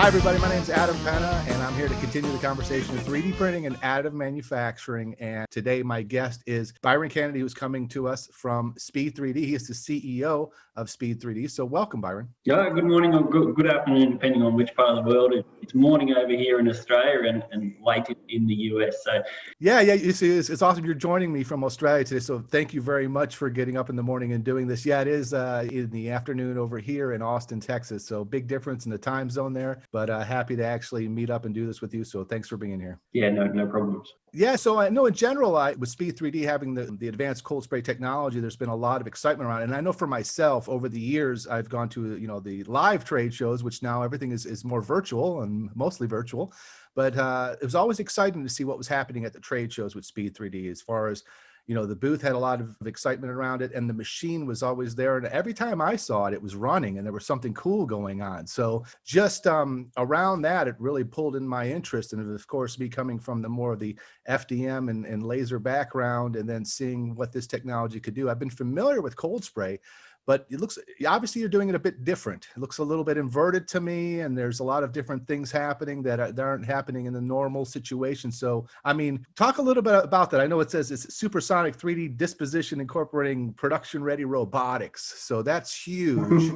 Hi, everybody. My name is Adam Penna, and I'm here to continue the conversation of 3D printing and additive manufacturing. And today, my guest is Byron Kennedy, who's coming to us from SPEE3D. He is the CEO of SPEE3D. So welcome, Byron. Yeah, good morning or good afternoon, depending on which part of the world. It's morning over here in Australia and late in the US. So yeah, you see, it's awesome you're joining me from Australia today. So thank you very much for getting up in the morning and doing this. Yeah, it is in the afternoon over here in Austin, Texas. So big difference in the time zone there, but happy to actually meet up and do this with you. So thanks for being here. Yeah, no problems. Yeah, so I know in general, with SPEE3D having the advanced cold spray technology, there's been a lot of excitement around it. And I know for myself, over the years, I've gone to the live trade shows, which now everything is more virtual and mostly virtual. But it was always exciting to see what was happening at the trade shows with SPEE3D, as far as the booth had a lot of excitement around it, and the machine was always there. And every time I saw it, it was running and there was something cool going on. So just around that, it really pulled in my interest. And of course, me coming from the more of the FDM and laser background, and then seeing what this technology could do. I've been familiar with cold spray, but it looks, obviously you're doing it a bit different. It looks a little bit inverted to me, and there's a lot of different things happening that aren't happening in the normal situation. So, I mean, talk a little bit about that. I know it says it's Supersonic 3D disposition incorporating production-ready robotics. So that's huge.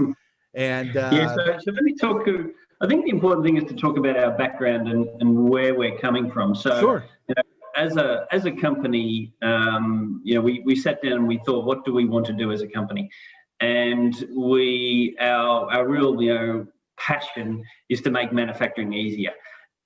And yeah, so let me talk. I think the important thing is to talk about our background and where we're coming from. So, sure. As a company, we sat down and we thought, what do we want to do as a company? And our real passion is to make manufacturing easier,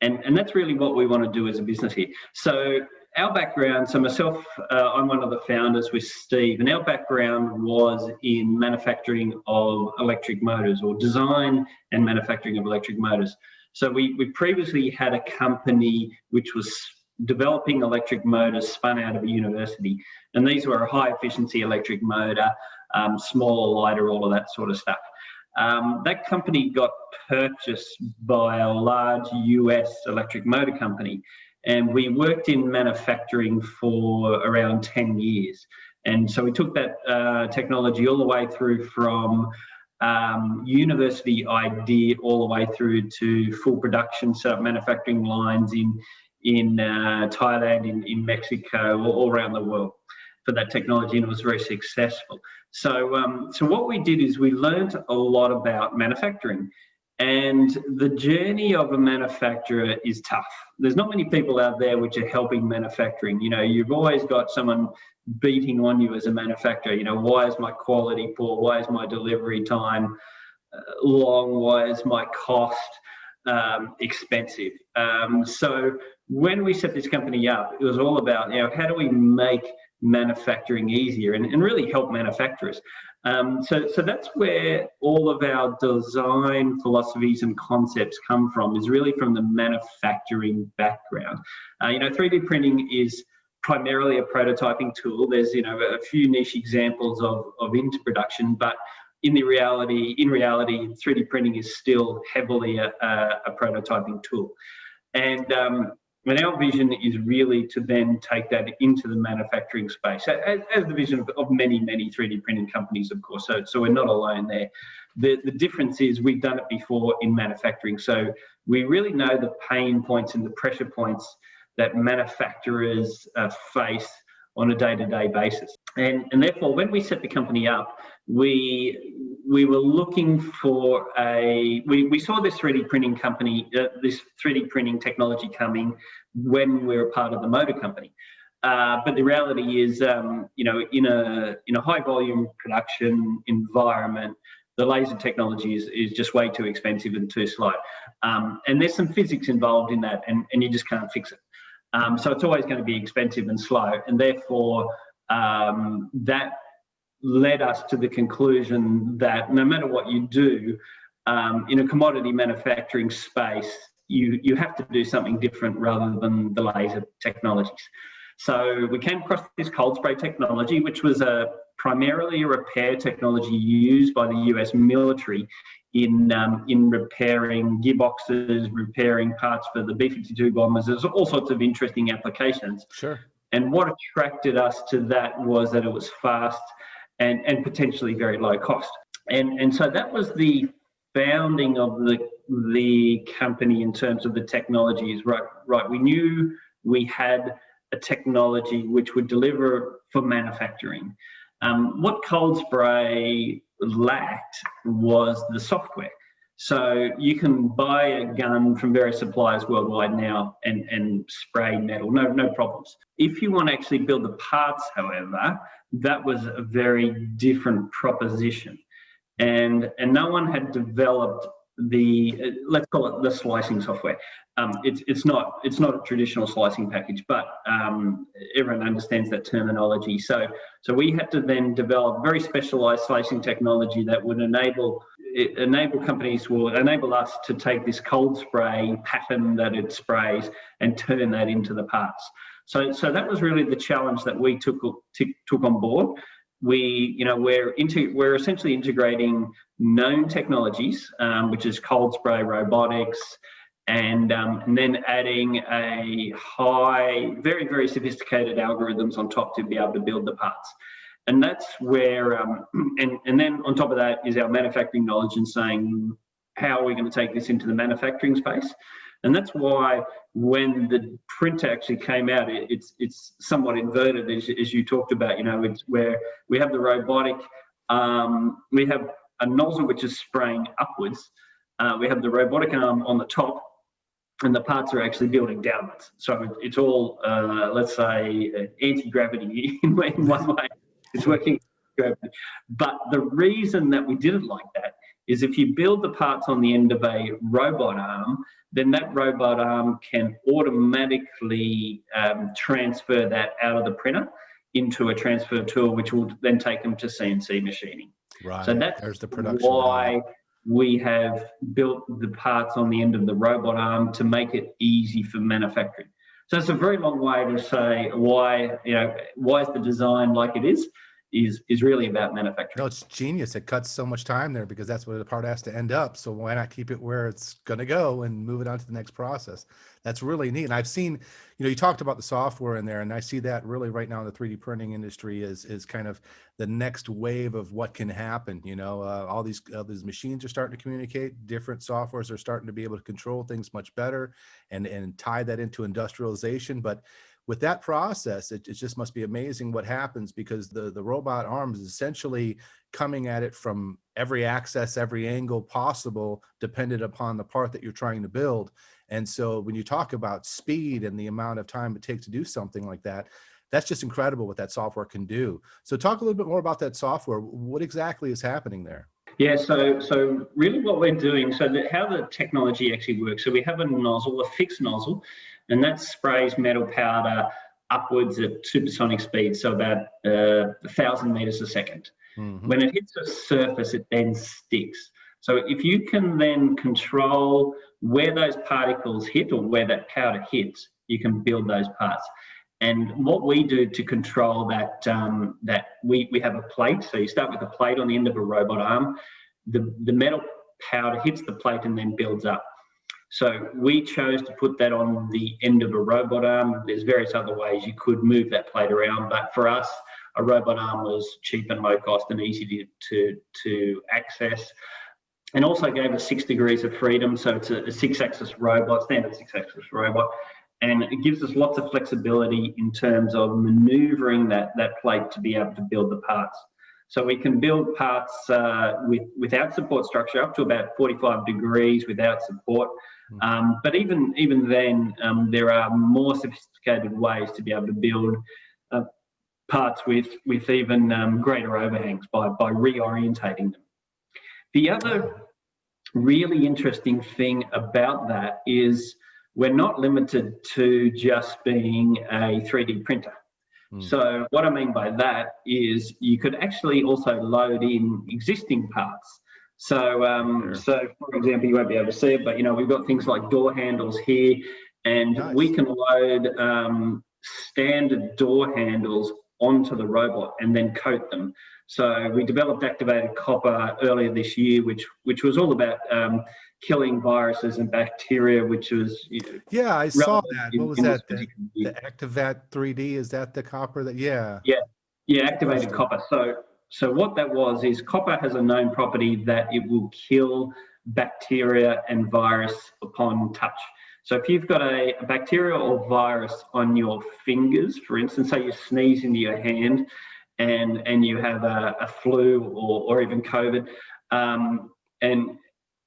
and that's really what we want to do as a business here. So our background, so myself, I'm one of the founders with Steve, and our background was in manufacturing of electric motors, or design and manufacturing of electric motors. So we previously had a company which was developing electric motors spun out of a university, and these were a high efficiency electric motor, smaller, lighter, all of that sort of stuff. That company got purchased by a large US electric motor company, and we worked in manufacturing for around 10 years. And so we took that technology all the way through from university idea all the way through to full production, set up manufacturing lines in Thailand, in Mexico, all around the world for that technology, and it was very successful. So what we did is we learned a lot about manufacturing, and the journey of a manufacturer is tough. There's not many people out there which are helping manufacturing. You've always got someone beating on you as a manufacturer. Why is my quality poor? Why is my delivery time long? Why is my cost expensive? So when we set this company up, it was all about, how do we make manufacturing easier and really help manufacturers. So that's where all of our design philosophies and concepts come from, is really from the manufacturing background. 3D printing is primarily a prototyping tool. There's a few niche examples of into production, but in reality, 3D printing is still heavily a prototyping tool. And our vision is really to then take that into the manufacturing space, as the vision of many 3D printing companies, of course. So we're not alone there. The difference is we've done it before in manufacturing. So we really know the pain points and the pressure points that manufacturers face on a day-to-day basis. And therefore, when we set the company up, we were looking for we saw this 3D printing company, this 3D printing technology coming when we were part of the motor company. But the reality is, in a high volume production environment, the laser technology is just way too expensive and too slow. And there's some physics involved in that, and you just can't fix it. So it's always going to be expensive and slow, and therefore that led us to the conclusion that no matter what you do in a commodity manufacturing space, you have to do something different rather than the laser technologies. So we came across this cold spray technology, which was primarily a repair technology used by the US military in repairing gearboxes, repairing parts for the B-52 bombers. There's all sorts of interesting applications. Sure. And what attracted us to that was that it was fast and potentially very low cost. And so that was the founding of the company in terms of the technology is right. We knew we had a technology which would deliver for manufacturing. What Cold Spray lacked was the software. So you can buy a gun from various suppliers worldwide now and spray metal, no problems. If you want to actually build the parts, however, that was a very different proposition. And no one had developed the, let's call it the slicing software. It's not a traditional slicing package, but everyone understands that terminology. So we had to then develop very specialized slicing technology that would enable companies, will enable us to take this cold spray pattern that it sprays and turn that into the parts. So that was really the challenge that we took on board. We're essentially integrating known technologies, which is cold spray, robotics, and then adding a very, very sophisticated algorithms on top to be able to build the parts. And that's where, and then on top of that is our manufacturing knowledge and saying, how are we going to take this into the manufacturing space? And that's why when the printer actually came out, it's somewhat inverted, as you talked about. It's where we have the robotic, we have a nozzle which is spraying upwards. We have the robotic arm on the top, and the parts are actually building downwards. So it's all, let's say, anti-gravity in one way. It's working gravity. But the reason that we did it like that is if you build the parts on the end of a robot arm, then that robot arm can automatically transfer that out of the printer into a transfer tool, which will then take them to CNC machining. Right. So that's why we have built the parts on the end of the robot arm to make it easy for manufacturing. So it's a very long way to say why is the design like it is really about manufacturing. No, it's genius. It cuts so much time there because that's where the part has to end up. So why not keep it where it's going to go and move it on to the next process? That's really neat. And I've seen, you talked about the software in there, and I see that really right now in the 3D printing industry is kind of the next wave of what can happen. All these machines are starting to communicate. Different softwares are starting to be able to control things much better and tie that into industrialization. But with that process, it just must be amazing what happens, because the robot arm is essentially coming at it from every access, every angle possible, dependent upon the part that you're trying to build. And so when you talk about speed and the amount of time it takes to do something like that, that's just incredible what that software can do. So talk a little bit more about that software. What exactly is happening there? Yeah, so really what we're doing, how the technology actually works. So we have a nozzle, a fixed nozzle, and that sprays metal powder upwards at supersonic speed, so about 1,000 meters a second. Mm-hmm. When it hits a surface, it then sticks. So if you can then control where those particles hit or where that powder hits, you can build those parts. And what we do to control that, we have a plate. So you start with a plate on the end of a robot arm. The metal powder hits the plate and then builds up. So we chose to put that on the end of a robot arm. There's various other ways you could move that plate around, but for us, a robot arm was cheap and low cost and easy to access, and also gave us 6 degrees of freedom. So it's a 6-axis robot, standard 6-axis robot. And it gives us lots of flexibility in terms of maneuvering that plate to be able to build the parts. So we can build parts without support structure up to about 45 degrees without support. But even then, there are more sophisticated ways to be able to build parts with even greater overhangs by reorientating them. The other really interesting thing about that is we're not limited to just being a 3D printer. So what I mean by that is you could actually also load in existing parts. So, so for example, you won't be able to see it, but we've got things like door handles here, and we can load standard door handles onto the robot and then coat them. So we developed activated copper earlier this year, which was all about killing viruses and bacteria, which was yeah, I saw that. What was that? The Activat 3D, is that the copper that yeah, activated copper. So what that was is copper has a known property that it will kill bacteria and virus upon touch. So if you've got a bacteria or virus on your fingers, for instance, say you sneeze into your hand and you have a flu or even COVID,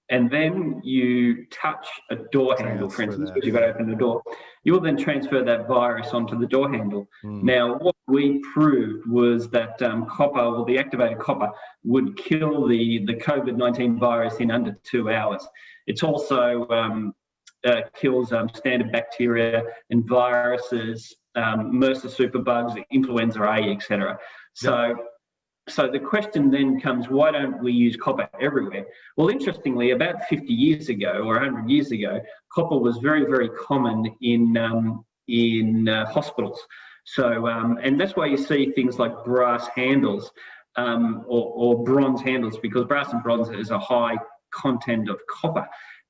and then you touch a door handle, for instance, because you've got to open the door, you'll then transfer that virus onto the door handle. Now, what we proved was that copper, or the activated copper, would kill the COVID-19 virus in under 2 hours. It's also kills standard bacteria and viruses, MRSA superbugs, influenza A, etc. So the question then comes, why don't we use copper everywhere? Well, interestingly, about 50 years ago or 100 years ago, copper was very, very common in hospitals. So, and that's why you see things like brass handles or bronze handles, because brass and bronze has a high content of copper.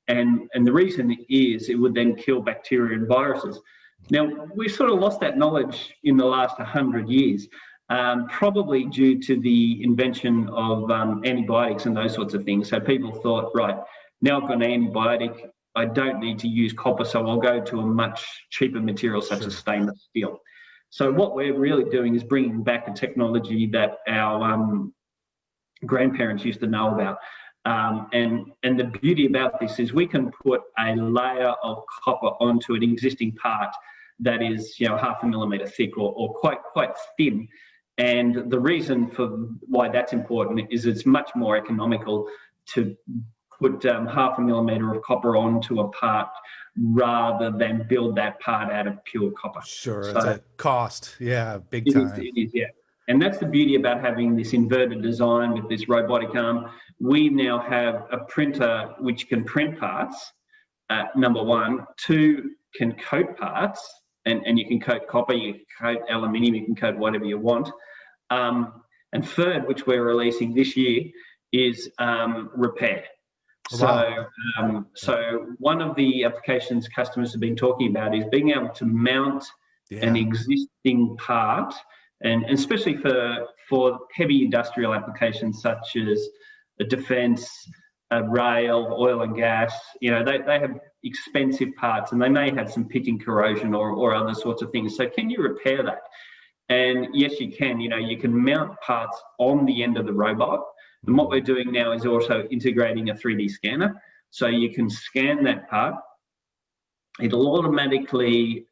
And the reason is it would then kill bacteria and viruses. Now, we sort of lost that knowledge in the last 100 years. Probably due to the invention of antibiotics and those sorts of things. So people thought, right, now I've got an antibiotic, I don't need to use copper, so I'll go to a much cheaper material such as stainless steel. So what we're really doing is bringing back a technology that our grandparents used to know about. And the beauty about this is we can put a layer of copper onto an existing part that is, 0.5 millimeter thick or quite thin. And the reason for why that's important is it's much more economical to put 0.5 millimeter of copper onto a part rather than build that part out of pure copper. Sure, so it's a cost, big time. It is, yeah. And that's the beauty about having this inverted design with this robotic arm. We now have a printer which can print parts, number one. Two, can coat parts. And you can coat copper, you can coat aluminium, you can coat whatever you want. And third, which we're releasing this year, is repair. Wow. So one of the applications customers have been talking about is being able to mount an existing part, and especially for heavy industrial applications such as defence, rail, oil and gas. They have expensive parts and they may have some pitting corrosion or other sorts of things. So can you repair that? And yes, you can. You can mount parts on the end of the robot. And what we're doing now is also integrating a 3D scanner. So you can scan that part. It'll automatically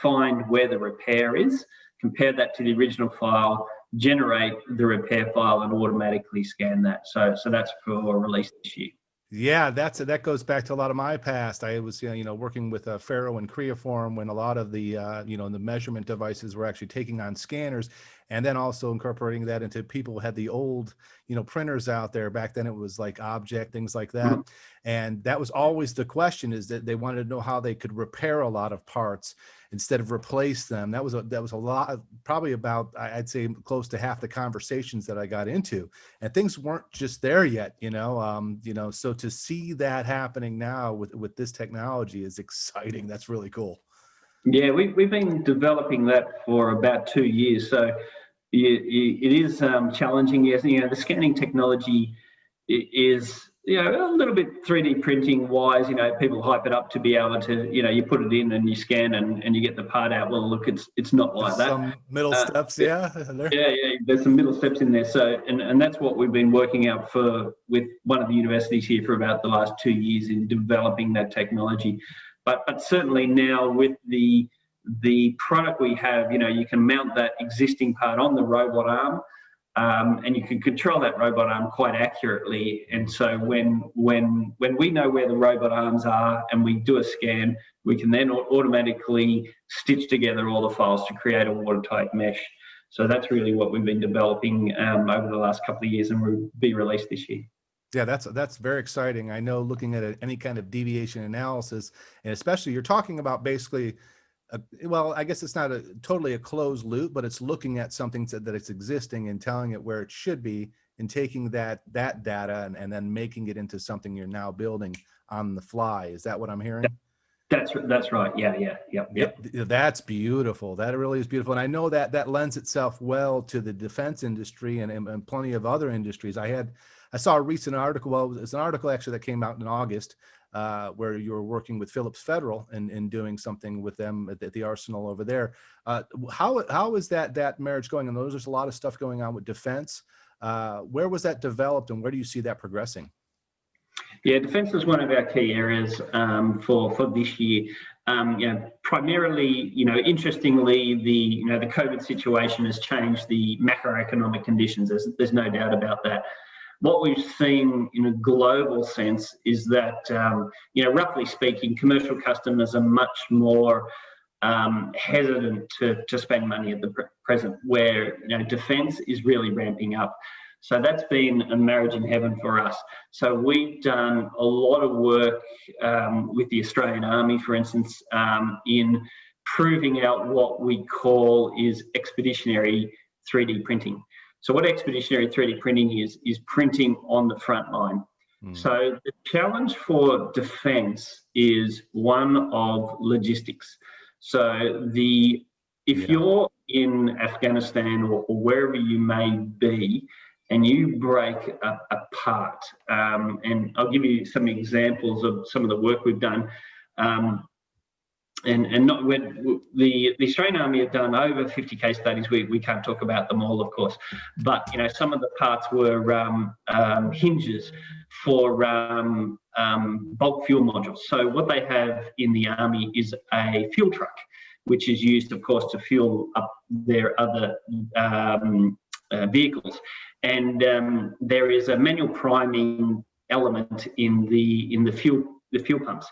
find where the repair is, compare that to the original file, generate the repair file and automatically scan that. So that's for release this year. Yeah, that goes back to a lot of my past. I was, working with Ferro and Creaform when a lot of the, the measurement devices were actually taking on scanners, and then also incorporating that into people who had the old, printers out there. Back then it was like Object, things like that. And that was always the question, is that they wanted to know how they could repair a lot of parts instead of replace them. That was a lot, probably about, I'd say, close to half the conversations that I got into, and things weren't just there yet, so to see that happening now with this technology is exciting. That's really cool. Yeah, we've been developing that for about 2 years. So it is challenging. Yes, the scanning technology is a little bit 3D printing wise. People hype it up to be able to, you put it in and you scan and you get the part out. Well, look, it's not like that. Some middle steps, Yeah, there's some middle steps in there. So and that's what we've been working out with one of the universities here for about the last 2 years in developing that technology. But certainly now with the product we have, you can mount that existing part on the robot arm, and you can control that robot arm quite accurately. And so when we know where the robot arms are and we do a scan, we can then automatically stitch together all the files to create a watertight mesh. So that's really what we've been developing over the last couple of years, and will be released this year. Yeah, that's very exciting. I know, looking at any kind of deviation analysis, and especially you're talking about basically, well, I guess it's not totally a closed loop, but it's looking at something that it's existing and telling it where it should be, and taking that data and then making it into something you're now building on the fly. Is that what I'm hearing? That's right. Yeah. That's beautiful. That really is beautiful. And I know that that lends itself well to the defense industry and plenty of other industries. I saw a recent article. Well, it's an article actually that came out in August where you were working with Phillips Federal and doing something with them at the arsenal over there. How is that marriage going? And there's a lot of stuff going on with defense. Where was that developed, and where do you see that progressing? Yeah, defence is one of our key areas for this year. Primarily, interestingly, the COVID situation has changed the macroeconomic conditions. There's no doubt about that. What we've seen in a global sense is that, roughly speaking, commercial customers are much more hesitant to spend money at the present, where defence is really ramping up. So that's been a marriage in heaven for us. So we've done a lot of work with the Australian Army, for instance, in proving out what we call is expeditionary 3D printing. So what expeditionary 3D printing is printing on the front line. So the challenge for defence is one of logistics. So if you're in Afghanistan or wherever you may be, and you break a part, and I'll give you some examples of some of the work we've done. And not when the Australian Army have done over 50 case studies. We can't talk about them all, of course, but some of the parts were hinges for bulk fuel modules. So what they have in the Army is a fuel truck, which is used, of course, to fuel up their other vehicles. And there is a manual priming element in the fuel pumps.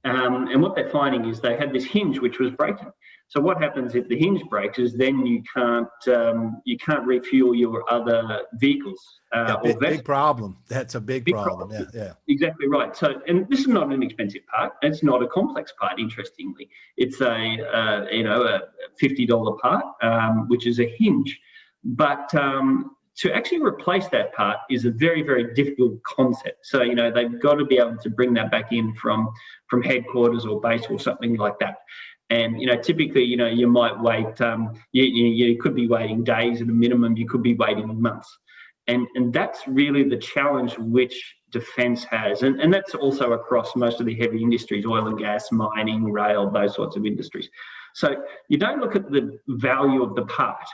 And what they're finding is they had this hinge which was breaking. So what happens if the hinge breaks is then you can't refuel your other vehicles. Big problem. That's a big problem. Yeah. Exactly right. So, and this is not an expensive part. It's not a complex part. Interestingly, it's a $50 part, which is a hinge. But to actually replace that part is a very, very difficult concept. So, they've got to be able to bring that back in from headquarters or base or something like that. And, typically, you might wait, you could be waiting days at a minimum, you could be waiting months. And that's really the challenge which defence has. And that's also across most of the heavy industries, oil and gas, mining, rail, those sorts of industries. So you don't look at the value of the part.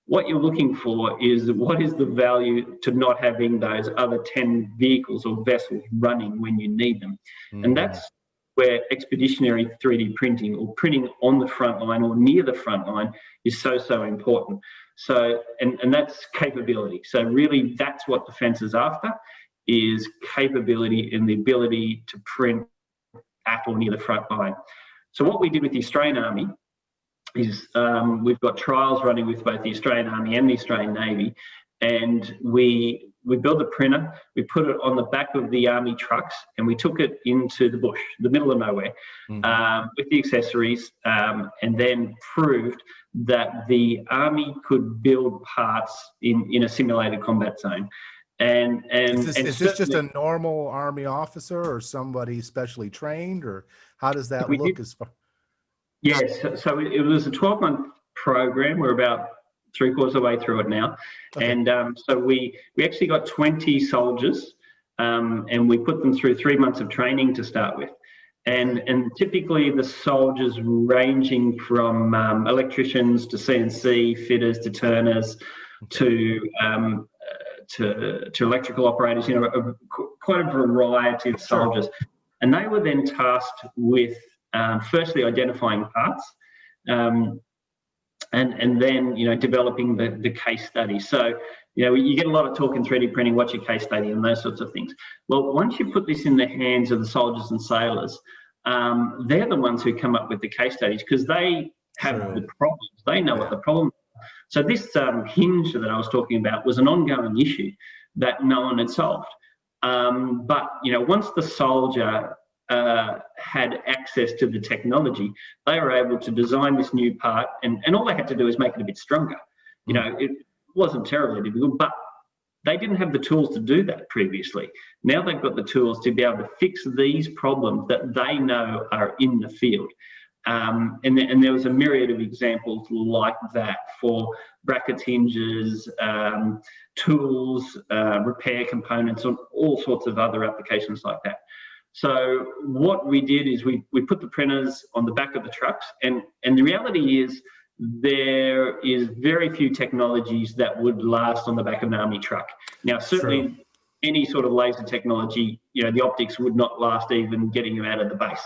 What you're looking for is what is the value to not having those other 10 vehicles or vessels running when you need them. And that's where expeditionary 3D printing or printing on the front line or near the front line is so important. So, and that's capability. So really that's what defence is after, is capability and the ability to print at or near the front line. So what we did with the Australian Army is we've got trials running with both the Australian Army and the Australian Navy, and we built a printer, we put it on the back of the Army trucks, and we took it into the bush, the middle of nowhere, with the accessories, and then proved that the Army could build parts in a simulated combat zone. And is this just a normal Army officer or somebody specially trained, or how does that look as far? Yes, so it was a 12-month program. We're about 3/4 of the way through it now. Okay. And so we actually got 20 soldiers, and we put them through 3 months of training to start with. And typically the soldiers ranging from electricians to CNC fitters to turners to electrical operators, quite a variety of soldiers. And they were then tasked with firstly identifying parts, and then developing the case study. So you get a lot of talk in 3D printing, what's your case study and those sorts of things. Well, once you put this in the hands of the soldiers and sailors, they're the ones who come up with the case studies because they have the problems. They know what the problem is. So this hinge that I was talking about was an ongoing issue that no one had solved. But once the soldier had access to the technology, they were able to design this new part, and all they had to do is make it a bit stronger. It wasn't terribly difficult, but They didn't have the tools to do that previously. Now they've got the tools to be able to fix these problems that they know are in the field. And there was a myriad of examples like that for brackets, hinges, tools, repair components, and all sorts of other applications like that. So what we did is we put the printers on the back of the trucks, and the reality is there is very few technologies that would last on the back of an army truck. Now, certainly True. any sort of laser technology, the optics would not last even getting you out of the base.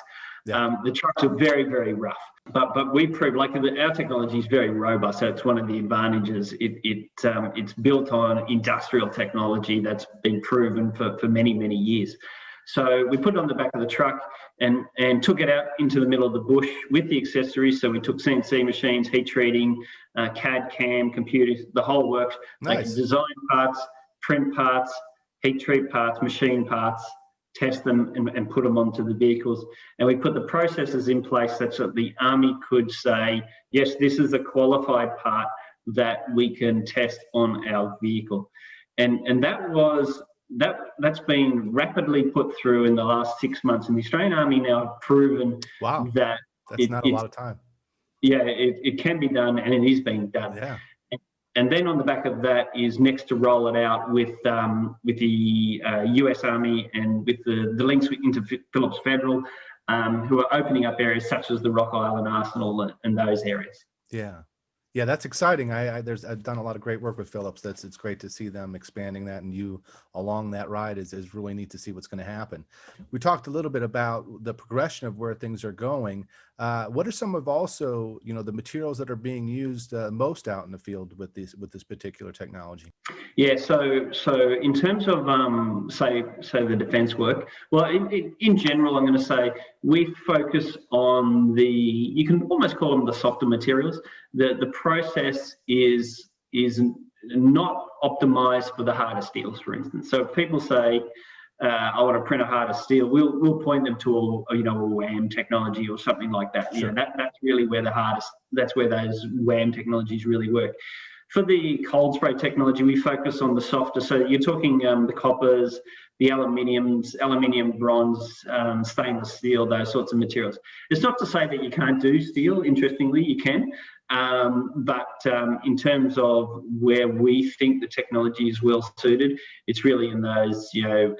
Yeah. The trucks are very, very rough, but we proved our technology is very robust. So it's one of the advantages. It's built on industrial technology that's been proven for many, many years. So we put it on the back of the truck and took it out into the middle of the bush with the accessories. So we took CNC machines, heat treating, CAD, CAM, computers, the whole works. Nice. They could design parts, print parts, heat treat parts, machine parts, test them and put them onto the vehicles. And we put the processes in place such that the Army could say, yes, this is a qualified part that we can test on our vehicle. And that's been rapidly put through in the last 6 months. And the Australian Army now have proven Wow. that That's not a lot of time. Yeah, it can be done, and it is being done. Yeah. And then on the back of that is next to roll it out with the US Army and with the links into Phillips Federal, who are opening up areas such as the Rock Island Arsenal and those areas. Yeah. Yeah, that's exciting. I've done a lot of great work with Phillips. It's great to see them expanding that, and you along that ride is really neat to see what's going to happen. We talked a little bit about the progression of where things are going. What are some of also, the materials that are being used most out in the field with this particular technology? Yeah, so in terms of say the defence work, well, in general, I'm going to say we focus on you can almost call them the softer materials. The process is not optimized for the harder steels, for instance. So if people say, I want to print a harder steel, we'll point them to a WAM technology or something like that. Sure. That's really where that's where those WAM technologies really work. For the cold spray technology, we focus on the softer. So you're talking the coppers, the aluminium, bronze, stainless steel, those sorts of materials. It's not to say that you can't do steel. Interestingly, you can. But in terms of where we think the technology is well suited, it's really in those,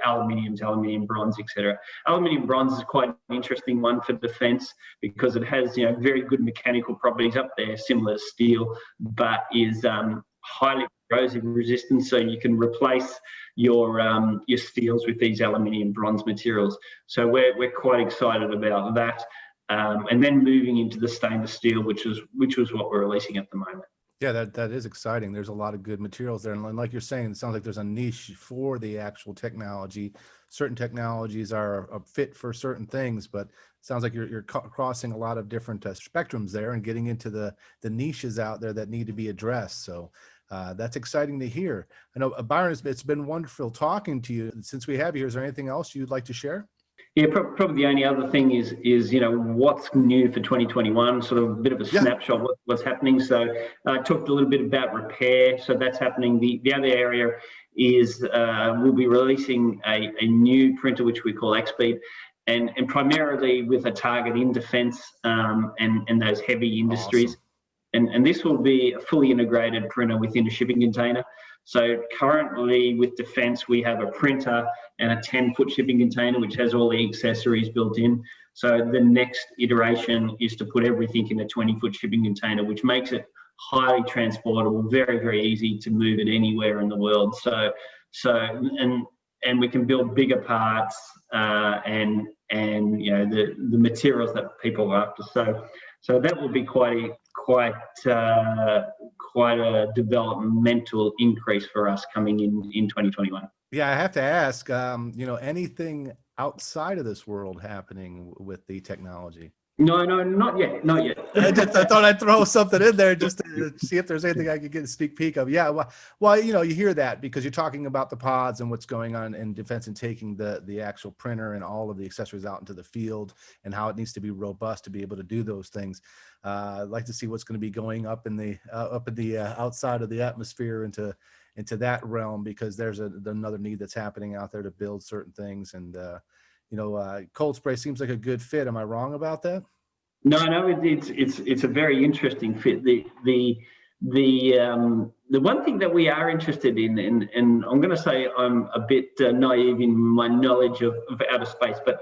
aluminium, bronze, etc. Aluminium bronze is quite an interesting one for defence because it has, very good mechanical properties up there, similar to steel, but is highly corrosion resistant. So you can replace your steels with these aluminium bronze materials. So we're quite excited about that. And then moving into the stainless steel, which was what we're releasing at the moment. Yeah, that is exciting. There's a lot of good materials there. And like you're saying, it sounds like there's a niche for the actual technology. Certain technologies are fit for certain things, but it sounds like you're crossing a lot of different spectrums there and getting into the niches out there that need to be addressed. So that's exciting to hear. I know, Byron, it's been wonderful talking to you. Since we have you here, is there anything else you'd like to share? Yeah, probably the only other thing is what's new for 2021, sort of a bit of a snapshot of what's happening. So I talked a little bit about repair, so that's happening. The other area is we'll be releasing a new printer which we call XSpeed, and primarily with a target in defence and those heavy industries. Awesome. And this will be a fully integrated printer within a shipping container. So currently with defence, we have a printer and a 10-foot shipping container, which has all the accessories built in. So the next iteration is to put everything in a 20-foot shipping container, which makes it highly transportable, very, very easy to move it anywhere in the world. And we can build bigger parts and the materials that people are after. So that will be quite a developmental increase for us coming in 2021. Yeah, I have to ask, anything outside of this world happening with the technology? No, not yet. I thought I'd throw something in there just to see if there's anything I could get a sneak peek of. Yeah, well, you hear that because you're talking about the pods and what's going on in defense and taking the actual printer and all of the accessories out into the field and how it needs to be robust to be able to do those things. I'd like to see what's going to be going up in the outside of the atmosphere into into that realm, because there's another need that's happening out there to build certain things. And cold spray seems like a good fit. Am I wrong about that? No, it's a very interesting fit. The one thing that we are interested in, and I'm going to say I'm a bit naive in my knowledge of outer space, but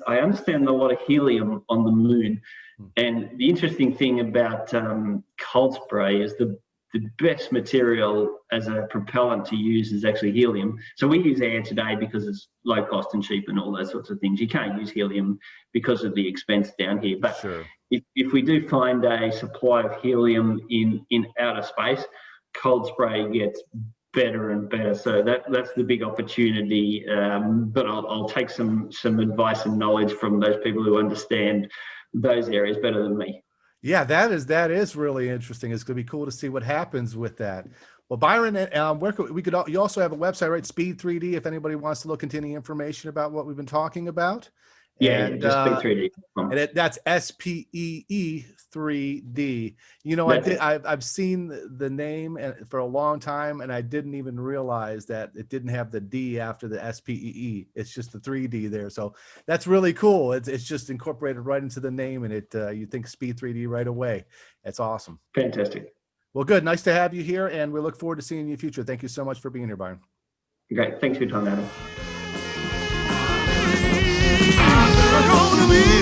I understand a lot of helium on the moon. And the interesting thing about cold spray is the best material as a propellant to use is actually helium. So we use air today because it's low cost and cheap and all those sorts of things. You can't use helium because of the expense down here. But sure, if we do find a supply of helium in outer space, cold spray gets better and better. So that's the big opportunity. But I'll take some advice and knowledge from those people who understand those areas better than me. Yeah, that is really interesting. It's going to be cool to see what happens with that. Well, Byron, you also have a website, right? SPEE3D, if anybody wants to look into any information about what we've been talking about. Yeah, just SPEE3D. And that's SPEE3D. I've seen the name for a long time, and I didn't even realize that it didn't have the D after the SPEE. It's just the 3D there. So that's really cool. It's just incorporated right into the name, and you think SPEE3D right away. That's awesome. Fantastic. Well, good. Nice to have you here, and we look forward to seeing you in the future. Thank you so much for being here, Byron. Great. Thanks for your time, Adam. Gonna be